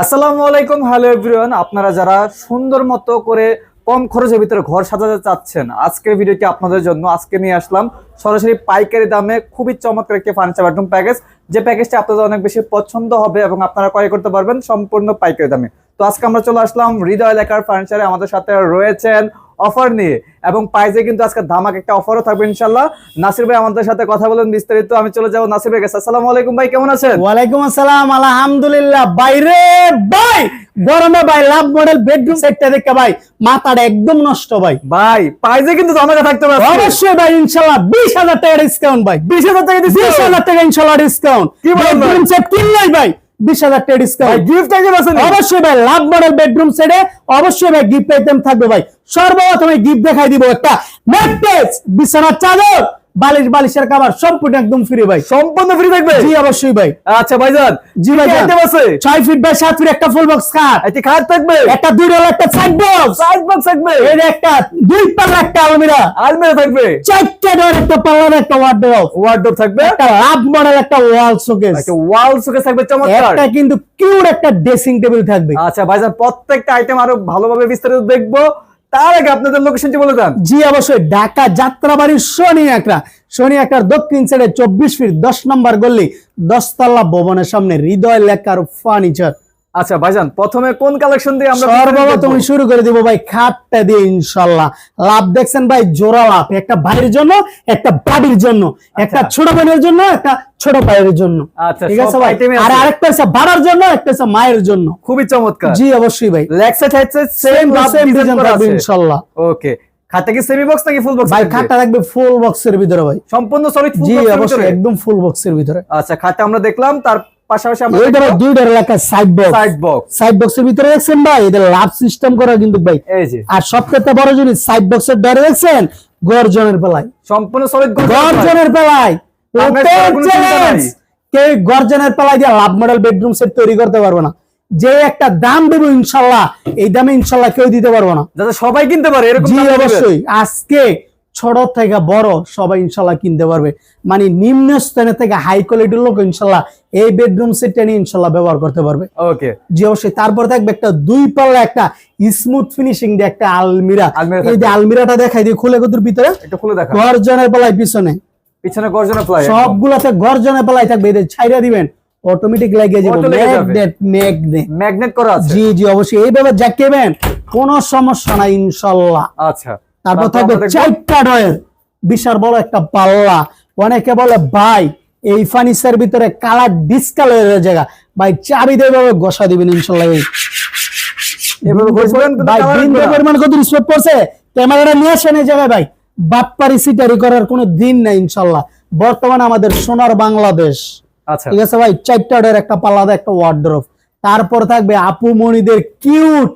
আসসালামু আলাইকুম, hello everyone. আপনারা যারা সুন্দর মতো করে কম খরচের ভিতরে ঘর সাজাতে চাচ্ছেন, আজকের ভিডিওটি আপনাদের জন্য। আজকে নিয়ে আসলাম সরাসরি পাইকারি দামে খুবই চমৎকার একটি ফার্নিচার বেডরুম প্যাকেজ, যে প্যাকেজটি আপনাদের অনেক বেশি পছন্দ হবে এবং আপনারা ক্রয় করতে পারবেন সম্পূর্ণ পাইকারি দামে। তো আজকে আমরা চলে আসলাম হৃদয় এলাকার ফার্নিচারে। আমাদের সাথে রয়েছেন অফার নিয়ে, এবং প্রাইজে কিন্তু আজকে ধামাক একটা অফারও থাকবে ইনশাল্লাহ। নাসির ভাই আমাদের সাথে কথা বলেন বিস্তারিত। আমি চলে যাবো নাসির ভাই কাছে। আসসালামু আলাইকুম ভাই, কেমন আছেন? ওয়ালাইকুম আসসালাম, আলহামদুলিল্লাহ। বাইরে ভাই গরমে ভাই লাভ মডেল বেডরুম সেটটা দেখে ভাই মাথাটা একদম নষ্ট ভাই। ভাই প্রাইজে কিন্তু ধামাকা থাকতে পারে অবশ্যই ভাই, ইনশাআল্লাহ 20,000 টাকা ডিসকাউন্ট ভাই। 20,000 টাকা ডিসকাউন্ট, 20,000 টাকা ইনশাআল্লাহ ডিসকাউন্ট। কি বলেন ভাই? বেডরুম সেট কিনলেই ভাই 20,000 টাকা ডিসকাউন্ট। গিফট আইটেম আছে নাকি? অবশ্যই ভাই, লাভ মডেল বেডরুম সেটে অবশ্যই ভাই গিফট আইটেম থাকবে ভাই। সর্বপ্রথম গিফট দেখাই দিব একটা ম্যাট্রেস, বিছানার চাদর, বালিশের কভার সম্পূর্ণ একদম ফ্রি ভাই। সম্পূর্ণ ফ্রি থাকবে? জি অবশ্যই ভাই। আচ্ছা ভাইজান, জি ভাই, আইটেম আছে 6 ফিট বাই 7 ফিট একটা ফুল বক্স খাট, একটি খাট থাকবে, একটা 2 ডলার একটা সাইড বক্স, সাইড বক্স থাকবে, এই যে একটা 2 পাল্লা একটা আলমিরা, আলমিরা থাকবে, 4টা ডোর একটা পাল্লা একটা ওয়ার্ডরোব, ওয়ার্ডরোব থাকবে, একটা লাভ মডেল একটা ওয়াল শোকেস, একটা ওয়াল শোকেস থাকবে চমৎকার, একটা কিন্তু কিউট একটা ড্রেসিং টেবিল থাকবে। আচ্ছা ভাইজান, প্রত্যেকটা আইটেম আরো ভালোভাবে বিস্তারিত দেখবো। তার আগে আপনাদের লোকেশনটি বলে দেন। জি অবশ্যই, ঢাকা যাত্রাবাড়ির শনি একটার দক্ষিণ সাইডে 24 ফিট 10 নম্বর গলি 10 তলা ভবনের সামনে হৃদয় লেকার ফার্নিচার। আচ্ছা ভাইজান, প্রথমে কোন কালেকশন দিয়ে আমরা সর্বপ্রথম শুরু করে দিব ভাই খাটটা দিয়ে ইনশাআল্লাহ। লাভ দেখছেন ভাই, জোড়া লাভ, একটা ভাইয়ের জন্য, একটা বাড়ির জন্য, একটা ছোট বোনের জন্য, একটা ছোট ভাইয়ের জন্য। আচ্ছা, ঠিক আছে সব ভাই। আইটেমে আর আছে। আরেকটা আছে বাড়ার জন্য, একটা আছে মায়ের জন্য। খুবই চমৎকার। জি অবশ্যই ভাই, লেগ সাইড হেডসেট সেম লাভ ডিজাইন করা আছে ইনশাআল্লাহ। ওকে। খাটটা কি সেমি বক্স নাকি ফুল বক্স? ভাই খাটটা থাকবে ফুল বক্সের ভিতরে ভাই, সম্পূর্ণ সলিড ফুল জি বক্সের অবশ্যই ভিতরে? একদম ফুল বক্সের ভিতরে। আচ্ছা, খাটটা আমরা দেখলাম, তার পাশাপাশি আমরা এইটা ভাই 2 ডলার লেখা সাইড বক্স, সাইড বক্সের ভিতরে দেখছেন ভাই, এটা লাভ সিস্টেম করা কিন্তু ভাই। এই যে আর সবথেকে বড় জিনিস, সাইড বক্সের ডরে দেখছেন গর্জনের পেলাই, সম্পূর্ণ সলিড গর্জনের পেলাই। কেউ গর্জনের পেলাই দিয়ে লাভ মডেল বেডরুম সেট তৈরি করতে পারবে না। যে একটা দাম দেবো ইনশাল্লাহ, এই দামে ইনশাল্লাহ কেউ দিতে পারবো না, যাতে সবাই কিনতে পারে এরকম। জি অবশ্যই, আজকে ছোট থেকে বড় সবাই ইনশাল্লাহ কিনতে পারবে। মানে নিম্ন স্তরের থেকে হাই কোয়ালিটির লোক ইনশাল্লাহ এই বেডরুম সেটটা নিয়ে ইনশাল্লাহ ব্যবহার করতে পারবে। ওকে, জি অবশ্যই। তারপর থাকবে একটা 2 পাল্লা একটা স্মুথ ফিনিশিং দিয়ে একটা আলমিরা। এই যে আলমিরাটা দেখাই দিয়ে খুলে কতুর ভিতরে একটু খুলে দেখা। গর্জনের পেলাই পিছনে গর্জনের প্লাই, সবগুলাতে গর্জনের পেলাই থাকবে। এদের ছাইরা দিবেন অটোমেটিক লাগিয়ে যাবে, ম্যাগনেট করা আছে। জি জি অবশ্যই, এইভাবে জাকিবেন কোনো সমস্যা নাই ইনশাআল্লাহ। আচ্ছা, তারপর থাকবে 4টা ডয়ের, বিশাল বড় একটা পাল্লা। অনেকে বলে ভাই এই ফার্নিচার ভিতরে কালার ডিসকালারের জায়গা, ভাই চাবি দিয়ে এভাবে ঘষা দিবেন ইনশাআল্লাহ। এভাবে ঘষবেন ভাই, বিন্দু পরিমাণ কত রিসপেক্ট করছে, ক্যামেরাটা নিয়ে আসেন এই জায়গায় ভাই। বাটপারি সিটারি করার কোনো দিন নাই ইনশাআল্লাহ। বর্তমানে আমাদের সোনার বাংলাদেশ। আচ্ছা ঠিক আছে ভাই, 4টা ডয়ের একটা পাল্লা, একটা ওয়ার্ডরোব। তারপর থাকবে আপু মনিদের কিউট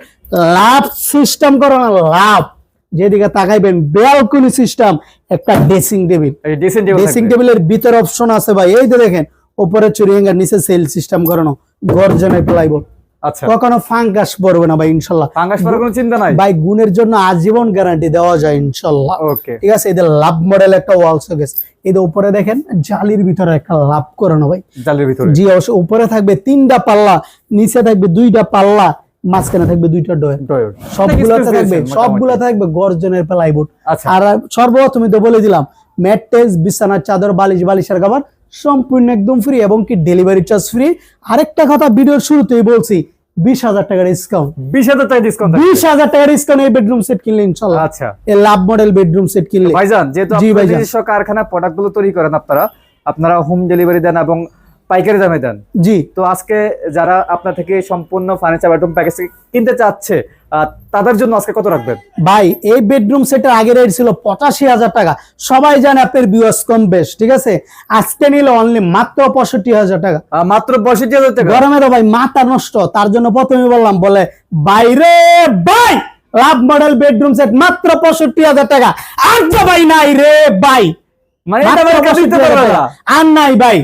লাভ সিস্টেম করানো, লাভ যেদিকে তাকাইবেন ব্যালকনি সিস্টেম, একটা ড্রেসিং টেবিল। ড্রেসিং টেবিলের ভিতরে অপশন আছে ভাই, এই যে দেখেন, উপরে চুরি হ্যাঙ্গার, নিচে সেল সিস্টেম করানো, গর্জনের প্লাইবোর্ড। আচ্ছা, কখনো ফাঙ্গাস পড়বে না ভাই ইনশাআল্লাহ। ফাঙ্গাস পড়ার কোনো চিন্তা নাই ভাই, গুণের জন্য আজীবন গ্যারান্টি দেওয়া যায় ইনশাআল্লাহ। ওকে, ঠিক আছে। এদের লাভ মডেল একটা ওয়াল শোকেস, এদের উপরে দেখেন জালির ভিতরে একটা লাভ করানো ভাই, জালির ভিতরে। জি অবশ্যই। উপরে থাকবে 3টা পাল্লা, নিচে থাকবে 2টা পাল্লা, মাঝখানে থাকবে 2টা ডয়ার। সবগুলা থাকবে গর্জনের প্লাইবোর্ড। আর সর্বপ্রথম তো বলে দিলাম, ম্যাট্রেস, বিছানার চাদর, বালিশের কভার সম্পূর্ণ একদম ফ্রি, এবং কি ডেলিভারি চার্জ ফ্রি। আরেকটা কথা ভিডিওর শুরুতেই বলছি, 20,000 টাকা ডিসকাউন্ট, 20,000 টাকা ডিসকাউন্ট, 20,000 টাকা ডিসকাউন্ট এই বেডরুম সেট কিনলে ইনশাআল্লাহ। আচ্ছা, এই লাভ মডেল বেডরুম সেট কিনলে। ভাইজান, যেহেতু আপনারা নিজস্ব কারখানা প্রোডাক্ট গুলো তৈরি করেন, আপনারা হোম ডেলিভারি দেন এবং পাইকারি দামে দেন। জি, তো আজকে যারা আপনার থেকে সম্পূর্ণ ফার্নিচার বেডরুম প্যাকেজ কিনতে চাচ্ছে, তাদের জন্য আজকে কত রাখবেন ভাই? এই বেডরুম সেটের আগে রেট ছিল 85,000 টাকা। সবাই জানে আপনার ভিউয়ার্স কম বেশ, ঠিক আছে। আজকে নিলে অনলি মাত্র 65,000 টাকা। মাত্র 65,000 টাকা? গরমে তো ভাই মাথা নষ্ট, তার জন্য প্রথমে বললাম, বলে বাইরে ভাই লাভ মডেল বেডরুম সেট মাত্র 65,000 টাকা। আর তো ভাই নাই রে ভাই, মানে আর নাই ভাই।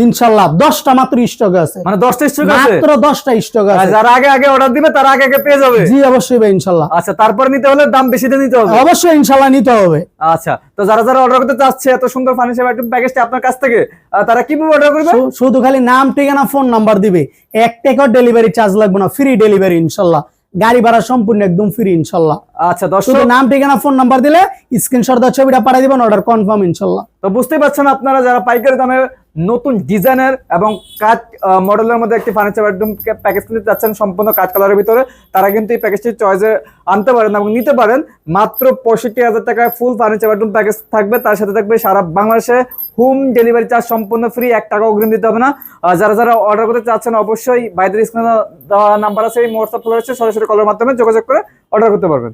ইনশাআল্লাহ 10টা মাত্র স্টক আছে, মানে 10টা স্টক আছে, মাত্র 10টা স্টক আছে। যারা আগে আগে অর্ডার দিবে তারা আগে আগে পেয়ে যাবে। জি অবশ্যই ভাই ইনশাআল্লাহ। আচ্ছা, তারপর নিতে হলে দাম বেশি দিয়ে নিতে হবে। অবশ্যই ইনশাআল্লাহ নিতে হবে। আচ্ছা, তো যারা যারা অর্ডার করতে চাচ্ছে এত সুন্দর ফার্নিচার আইটেম প্যাকেজটি আপনার কাছ থেকে, তারা কিভাবে অর্ডার করবে? শুধু খালি নাম, ঠিকানা, ফোন নাম্বার দিবে, 1 টাকাও ডেলিভারি চার্জ লাগবে না, ফ্রি ডেলিভারি ইনশাআল্লাহ। গাড়ি ভাড়া সম্পূর্ণ একদম ফ্রি ইনশাআল্লাহ। আচ্ছা দর্শক, শুধু নাম, ঠিকানা, ফোন নাম্বার দিলে স্ক্রিনশট দিয়ে ছবিটা পাঠিয়ে দিবেন, অর্ডার কনফার্ম ইনশাআল্লাহ। তো বুঝতেই পারছেন আপনারা যারা পাইকারি দামে নতুন ডিজাইনের এবং কাঠ মডেলের মধ্যে একটি ফার্নিচার বেডরুম প্যাকেজ নিতে যাচ্ছেন সম্পূর্ণ কাঠ কালারের ভিতরে, তারা কিন্তু এই প্যাকেজটি চয়েসে আনতে পারেন এবং নিতে পারেন। মাত্র 65,000 টাকায় ফুল ফার্নিচার বেডরুম প্যাকেজ থাকবে, তার সাথে থাকবে সারা বাংলাদেশে হোম ডেলিভারি চার্জ সম্পূর্ণ ফ্রি, 1 টাকা অগ্রিম দিতে হবে না। যারা যারা অর্ডার করতে চাচ্ছেন অবশ্যই বাইরের স্ক্রিনে দেওয়া নাম্বার আছে, এই হোয়াটসঅ্যাপ রয়েছে, সরাসরি কলের মাধ্যমে যোগাযোগ করে অর্ডার করতে পারবেন।